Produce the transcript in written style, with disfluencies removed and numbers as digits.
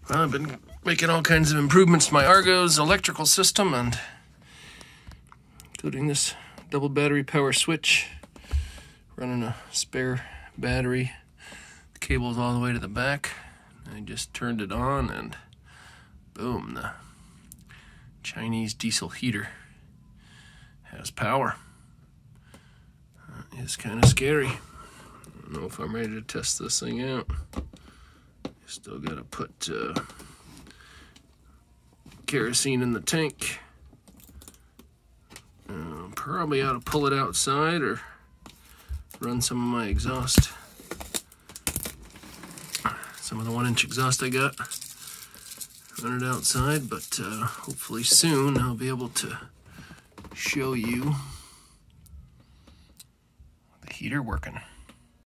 Well, I've been making all kinds of improvements to my Argo's electrical system, and including this double battery power switch, running a spare battery. The cable's all the way to the back. I just turned it on and boom, the Chinese diesel heater has power. It's kind of scary. I don't know if I'm ready to test this thing out. Still gotta put kerosene in the tank. Probably ought to pull it outside or run some of my exhaust. Some of the 1-inch exhaust I got. Run it outside, but hopefully soon I'll be able to show you the heater working.